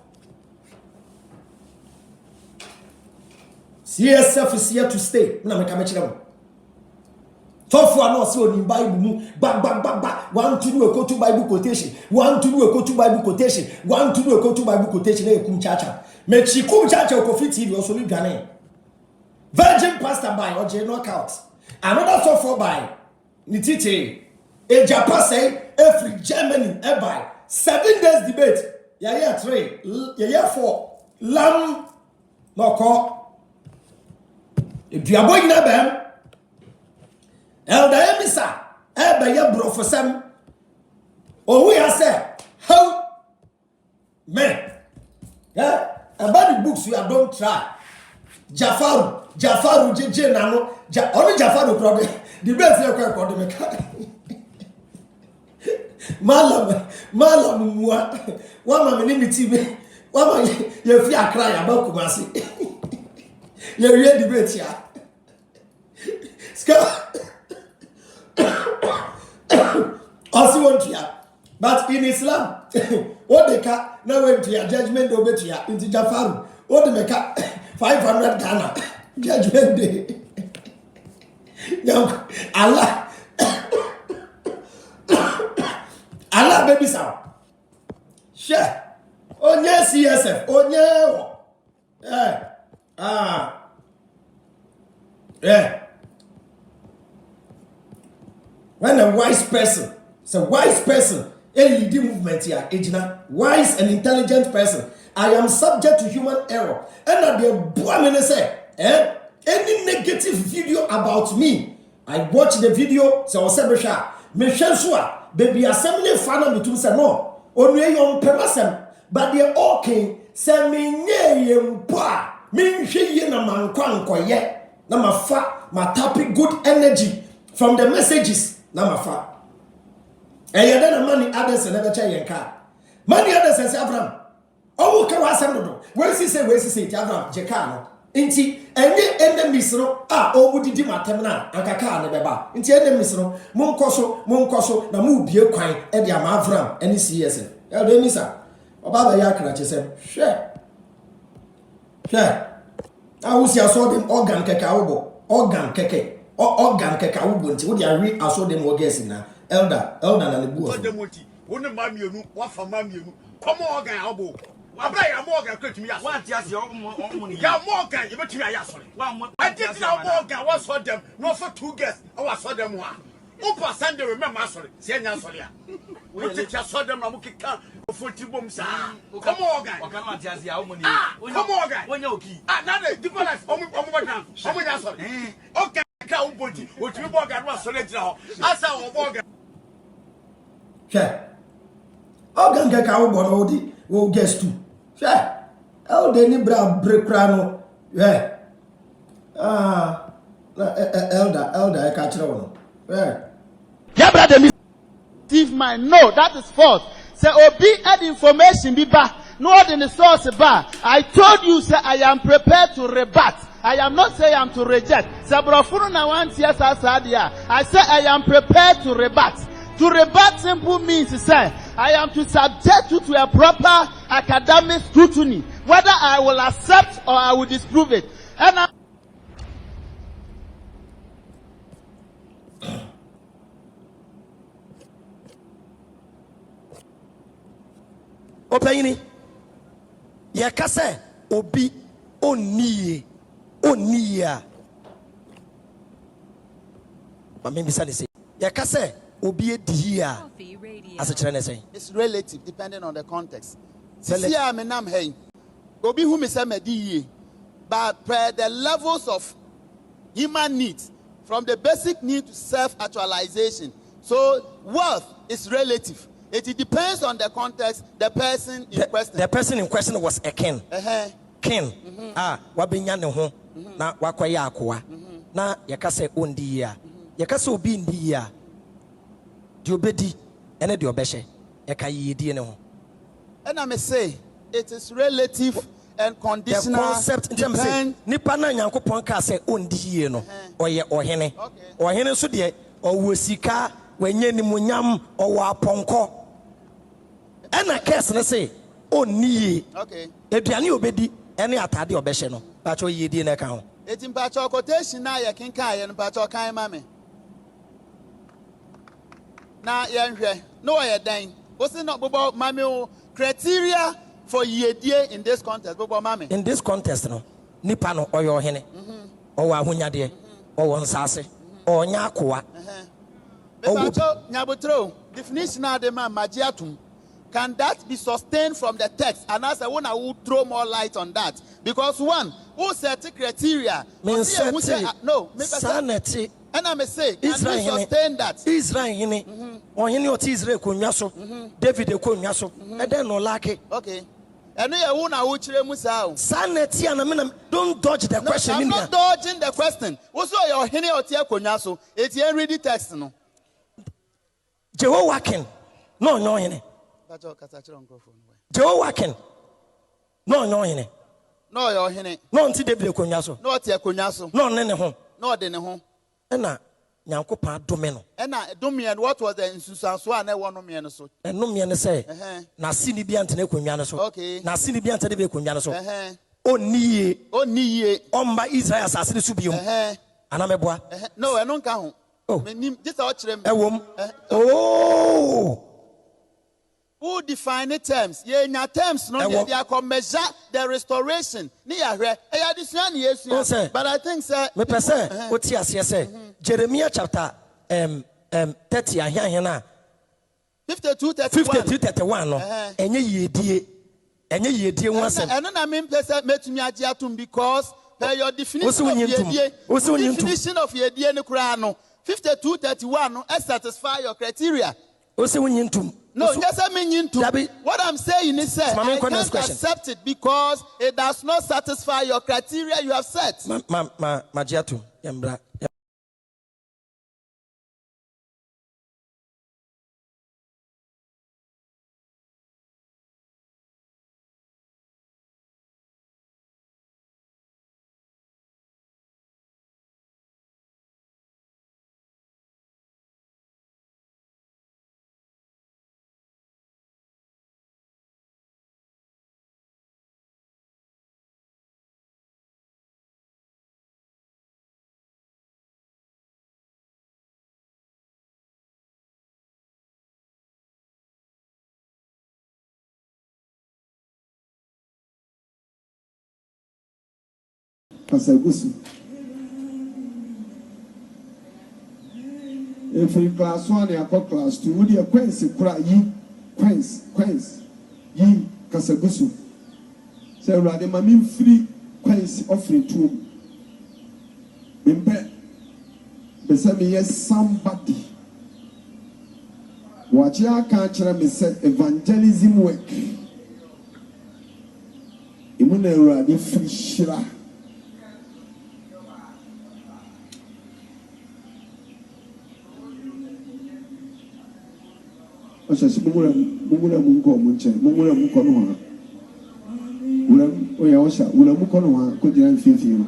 CSF is here to stay. Na me come chira. Tofu ano se oni Bible mu ba 1 to do a go to Bible quotation 1 to do a go to Bible quotation 1 to do a go to Bible quotation e kum chacha me chi kum chacha ko fit TV also ni dwane Virgin Pastor by Oje Knockout another suffer by Nitite e Japan say every Germany e by 7 days debate ya 3 ya 4 lam no ko e duabo ina bam Elder Emisa, Ebaya Brofosam. Oh, we are said, how? Man, yeah, about the books we have don't try. Jafaru, JJ Nano, only Jafaru problem. The best you can call the Malam, one man limit, one man, you fear cry about Kumasi. You read the debate here. But in Islam, what they can now went to your judgment over to your into Jafaru. What they make 500 Ghana judgment day. Allah baby sound. Share. Oh yes, CSF. Oh yeah. Yeah. When a wise person, a leading movement here, wise and intelligent person, I am subject to human error. And at the boy say, any negative video about me, I watch the video, so Sebesha, Meshensua, baby assembly fan between say no, only on permasem, but they're okay, send me near me she na man kwankoye, na mafa, my topic good energy from the messages. Namafa. then money others and never try car. Money others as Abraham. Oh, can I send it? Where is he say, Abraham, Jacano? Inti, any enemies, oh, would you my terminal, and Kaka, never. Inti enemies, Moncoso, na move be a quine, and the Avram, any CSM. Eldenisa. About the Yakra, said, share. I will see I saw them organ kekaubo, organ keke, organ kekaubo, until I read I saw them were guessing now. Elder, and the boy. Wouldn't mammy you, what for mammy you? Come on, Gabo. I'm Morgan, could me as one, yes, your money. Yeah, Morgan, you bet me I asked. I did not Morgan, was for them, not for 2 guests, I was for them one. Opa Sunday, remember, sorry, Senya Solia. We just saw them, I'm looking for 40 booms. Come on, guy. Come on, Jazzy, how many? Come on, guy. When you're key. Another different life, okay, cowbody, what you bought and was solid now. As our organ. Share. Organ kekaubo, will guess too. Share. Oh, the Nibra break crano. Yeah. Elder, I catch on. Yeah. Yeah, brother, Steve might know that is false. Say, Obi had information be back. No in the source bar. I told you, sir, I am prepared to rebut. I am not saying I am to reject. I say I am prepared to rebut. To rebut simple means, sir, I am to subject you to a proper academic scrutiny, whether I will accept or I will disprove it. And Opeyini yakase obi oniye mama mi say yakase obi ediya as a chere say it's relative depending on the context. See am nam hey obi who me say mediye but the levels of human needs from the basic need to self-actualization. So wealth is relative. It depends on the context, the person in question. The person in question was a king. King. Wabinya ne ho na wakwaya akwa. Na yakase ondi ya. Yakase obi ndi ya. Di obedi ene di obehye. Yaka yidi ne ho. And I may say it is relative and conditional. The concept in terms of nipa na Nyankopon ka say ondi ye no. Oye ohene. Ohene so de owo sika wenye ni munyam owo aponko. And I guess na say oni okay eduane obedi ene atade obehye no ba cho yedi na ka ho etim ba cho quotation na ye kenka ye no ba cho kan ma me na ye nhwe no ye dan wo se no bobo ma me criteria for yedie in this contest bobo ma me in this contest no nipa no oyo hene owo ahonyade owo nsase onya akoa ba cho nyabotro definition na de ma magiatum. Can that be sustained from the text? And as I want to throw more light on that. Because one, who set criteria? No, sanity. And I may say, can we sustain that? Israel, or any of Israel, David, and then no like. Okay. And you want to sanity, and I mean, don't dodge the question. I'm not dodging the question. Also, your hene or tia konyaso. It's here read the text, no. Jehovah no, hene. Joe Wacken. No, hene. No, your hene. No, until David Konyaso. No, tia konyaso. No, nene home. No, dene home. Ena, Nyankopa domeno. Ena, domian, what was the insusanso and I want no miano so. And no mian say, na sini biantene konyaso. Okay. Na sini biantene be konyaso. O niye. Omba Israel asasini subium. Anameboa. No, I don't count. Oh, this are children. Oh. Who define the terms? Ye nya terms no they are measure the restoration. Ni ahwe. Yes. But I think sir me pese oti ase say Jeremiah chapter 30 ahia na 52:31 no enye yedie ho asem. And na me pese metumi age atum because per your definition of yedie. Definition of yedie ne kura no 52:31 no satisfy your criteria. No, yes, I mean what I'm saying is that I can't accept it because it does not satisfy your criteria you have set. Kasagusu. If you class 1, you are class 2, would you quench yi quench yi Kasagusu? Say, rather, mammy free quench offering to Bimpe. Besame, yes, somebody. Watch your culture, me said evangelism work. Imune radi free shira. Osha si mumura munko munche mumura munko no ha. Ulam oya osha ulam munko no ha ko jira fifi no.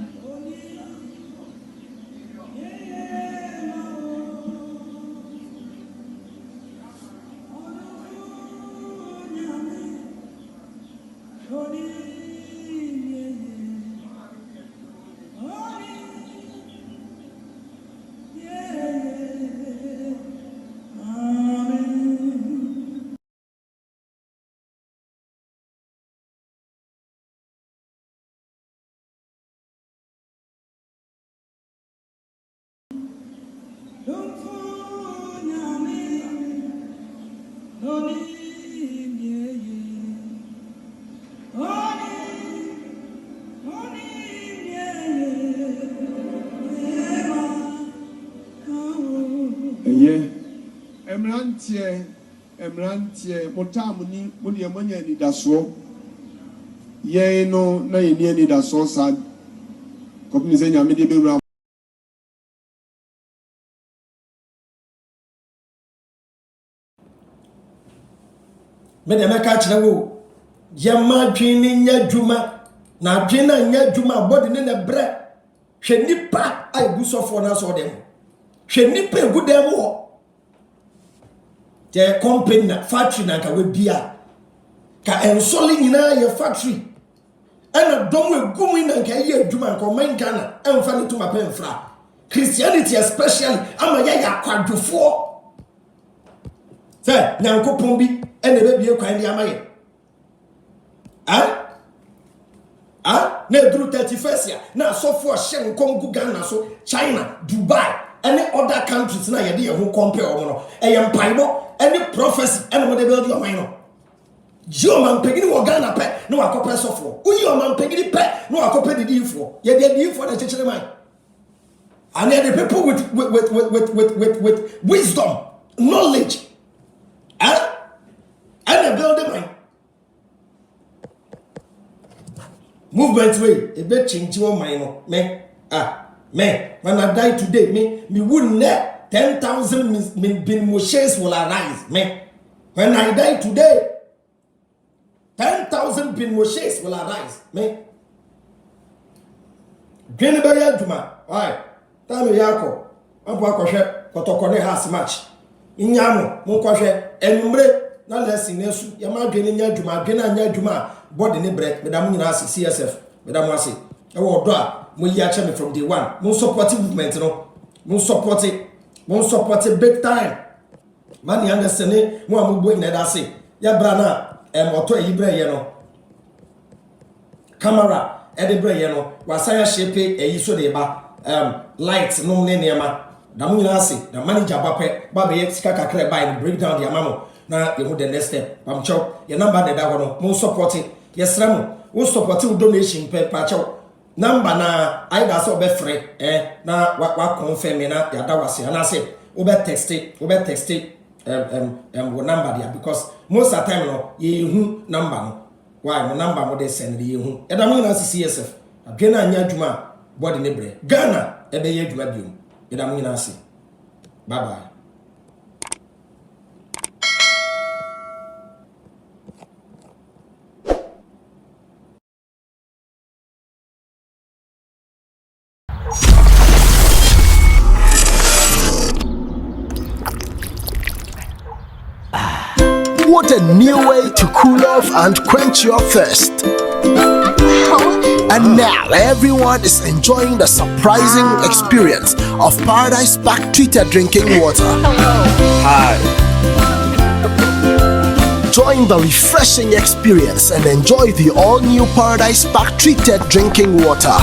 Emrantie motamu ni muni amanya ni daso ye no na ye ni daso sa kopini se nyame de bewura me de meka kire wo ye ma dwini nya dwuma na dwina nya dwuma body ne na bre hwe nipa ai busofo na so dem hwe nipa egudem wo the company na factory na ka we bia ka ensoli nyina ye factory ana dom egum na ka ye adwuma nko man Ghana emfa ne tuma pen fra Christianity especially ama ya kwadwofo say nyankopon bi ene be bie kwan di amaye na duru 31st ya na sofo hye nkom Ghana so China Dubai any other countries na ye de ho compare omo no empaibo any prophecy and what they build your mind. Joe man pegini wo Ghana pe no akopre sofo. Uyi o man pegini pe no akopre the deal for. Ye the deal for the church man. And the people with wisdom, knowledge, and they build the mind. Movement way, a bit change your mind. Me when I die today, me wouldn't let 10,000 bin Moshes will arise. Me, when I die today, 10,000 bin Moshes will arise. Me, Genebaya Juma. Why? Tell me, Yako. I'm going to Kotokone has match. Inyamo, Monkoshe, Embre, not less in Yesu, Yama Genia Juma, Gena Juma, body in bread, Madame Nasi, CSF, Madame Wasi. I will draw. Mo yacha me from day one. Mo support movement no. Mo support it big time. Man you understand mo amugbo ina da say. Ya bra na moto e bre ye no. Camera e de bre ye no. Wasaya shape e so de ba lights no ne nema. Da mo nyina say. Da manager ba be sika kakra buy break down the amamo. Na you the next step. Pam chow. Your number de da no. Mo support it. Yes ram. Mo support donation pe pa chow. Number na either so be free na wa confirm na ya da wase na say we text it number there because most of the time no ye hu number no why mo number mo dey send ye hu e da mo na CSF adwena anya adwuma body ne bre Ghana e be ye adwuma biom e da mo na say bye bye. What a new way to cool off and quench your thirst. And now everyone is enjoying the surprising experience of Paradise Park treated drinking water. Hi. Join join the refreshing experience and enjoy the all-new Paradise Park treated drinking water.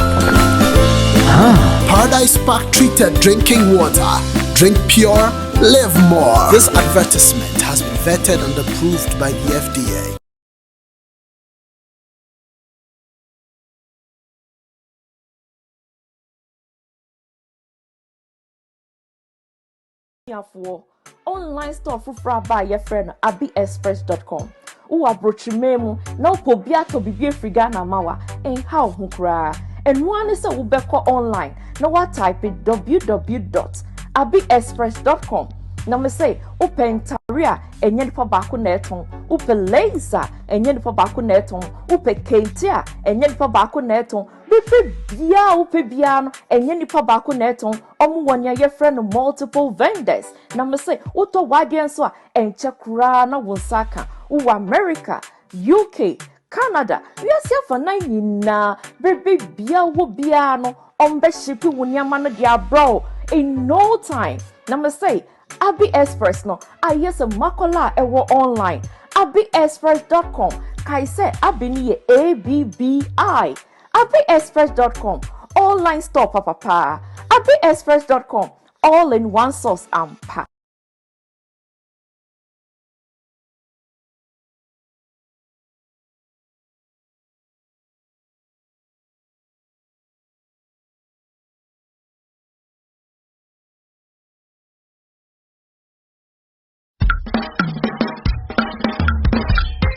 Paradise Park treated drinking water. Drink pure, live more. This advertisement has been vetted and approved by the FDA. For online store for buy your friend abiexpress.com. Brochimemu na upobia to bibie friga na mawa en how hukra. And one is a ubeko online. Now what type it www.abiexpress.com. Now me say open taria enye nipa baako na eton. Upe laser enye nipa baako na eton. Upe kentia enye nipa baako na eton. Upe bia no enye nipa baako na eton. Omu wanya ye friend multiple vendors. Now me say uto wadi so a enche kura na wonsaka. U America, UK, Canada. We are here for 9 na baby bia wo bia no ombe shipi wunyama no dia bro in no time. Now me say Abi Express no ayese makola ewo online abiexpress.com kai say abi ni ABBI abiexpress.com online store papa abiexpress.com all in one source and pack.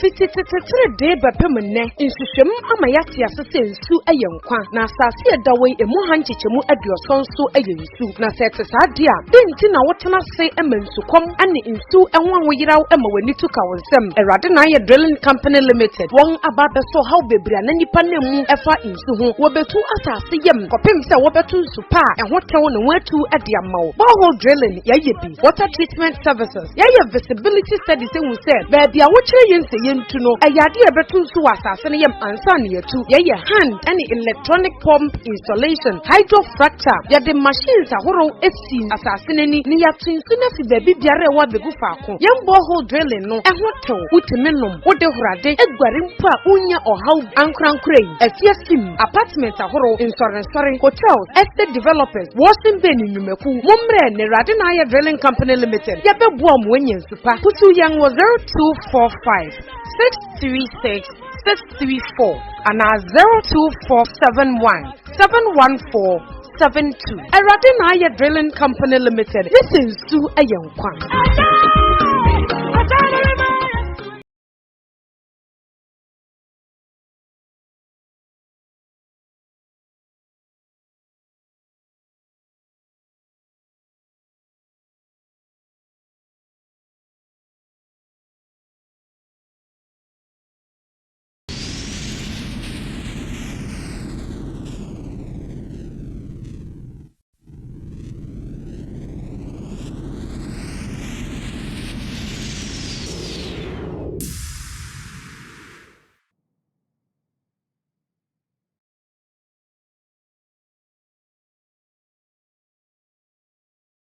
Tititititiri de bepemne insuhwem amayati asese nsu eyenkwa na asase edawe emu hanchichemu adioson so eyensu na sete saade a denti na wotena se emansukom ane nsu enwanwo yiraw emawani tuka wonsem erade na ye drilling company limited won ababe so how bebria na nipa na mu efa nsu ho wobetu asase yem kopem se wobetu nsu pa ehotew ne watu ade amawo borehole drilling yayebi water treatment services yaye visibility studies ewu se baabi a wo kire yense yentu no ayade ebetu nsu asase ne yem ansa ne yetu yaye hand ane electronic pump installation hydrofracture yade machines ahoro esi asase neni ne yatu nsu na fi baabi biare wa begu faako yem borehole drilling no ehotew wutimenom wode horade egware mpo a unya ohaw ankrankrai afiesim apartment ahoro insurance hotels estate developers washing bay ni nyumeku momre ne rade na aye drilling company limited yabebu am wenye nsupa putu yang was 0245 636 634 and 02471 714 72. Erade na aye drilling company limited. This is Su Ayenkwa.